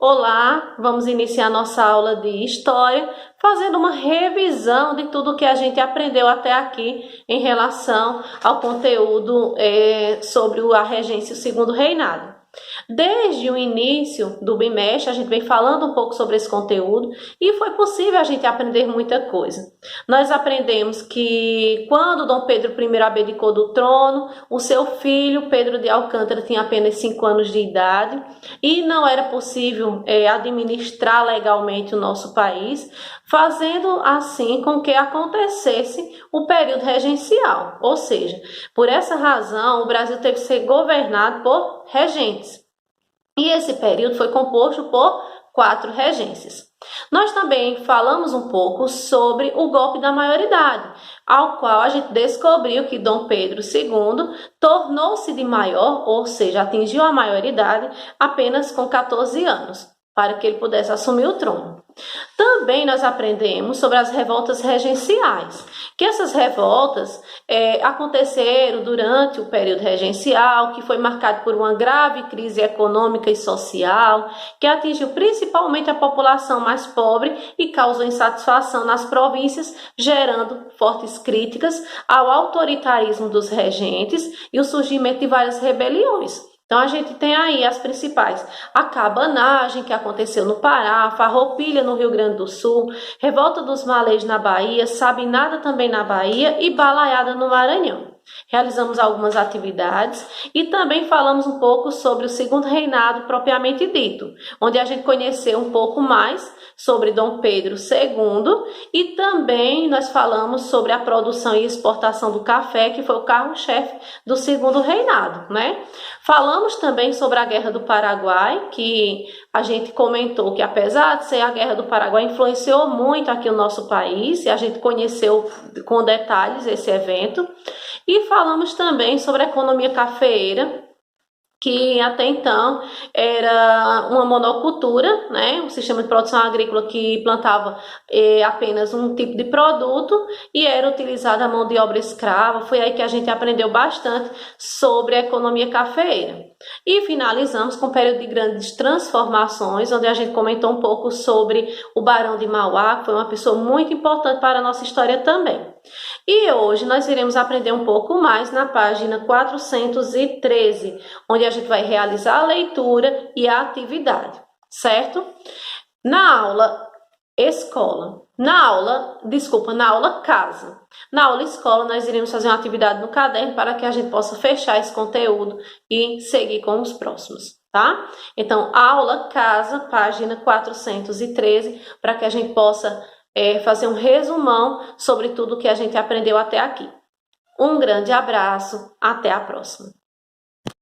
Olá, vamos iniciar nossa aula de História, fazendo uma revisão de tudo que a gente aprendeu até aqui em relação ao conteúdo sobre a regência e o segundo reinado. Desde o início do bimestre, a gente vem falando um pouco sobre esse conteúdo e foi possível a gente aprender muita coisa. Nós aprendemos que quando Dom Pedro I abdicou do trono, o seu filho, Pedro de Alcântara, tinha apenas 5 anos de idade e não era possível administrar legalmente o nosso país, fazendo assim com que acontecesse o período regencial. Ou seja, por essa razão, o Brasil teve que ser governado por regentes. E esse período foi composto por 4 regências. Nós também falamos um pouco sobre o golpe da maioridade, ao qual a gente descobriu que Dom Pedro II tornou-se de maior, ou seja, atingiu a maioridade apenas com 14 anos, para que ele pudesse assumir o trono. Também nós aprendemos sobre as revoltas regenciais, que essas revoltas aconteceram durante o período regencial, que foi marcado por uma grave crise econômica e social, que atingiu principalmente a população mais pobre e causou insatisfação nas províncias, gerando fortes críticas ao autoritarismo dos regentes e o surgimento de várias rebeliões. Então, a gente tem aí as principais: a cabanagem, que aconteceu no Pará, a Farroupilha, no Rio Grande do Sul, Revolta dos Malês na Bahia, Sabinada também na Bahia e Balaiada no Maranhão. Realizamos algumas atividades e também falamos um pouco sobre o segundo reinado propriamente dito, onde a gente conheceu um pouco mais sobre Dom Pedro II e também nós falamos sobre a produção e exportação do café, que foi o carro-chefe do segundo reinado, né? Falamos também sobre a Guerra do Paraguai, que a gente comentou que, apesar de ser a Guerra do Paraguai, influenciou muito aqui o nosso país, e a gente conheceu com detalhes esse evento. E falamos também sobre a economia cafeeira, que até então era uma monocultura, né? Um sistema de produção agrícola que plantava apenas um tipo de produto e era utilizada a mão de obra escrava. Foi aí que a gente aprendeu bastante sobre a economia cafeeira. E finalizamos com o período de grandes transformações, onde a gente comentou um pouco sobre o Barão de Mauá, que foi uma pessoa muito importante para a nossa história também. E hoje nós iremos aprender um pouco mais na página 413, onde a gente vai realizar a leitura e a atividade, certo? Na aula casa. Na aula escola, nós iremos fazer uma atividade no caderno para que a gente possa fechar esse conteúdo e seguir com os próximos, tá? Então, aula casa, página 413, para que a gente possa fazer um resumão sobre tudo que a gente aprendeu até aqui. Um grande abraço, até a próxima.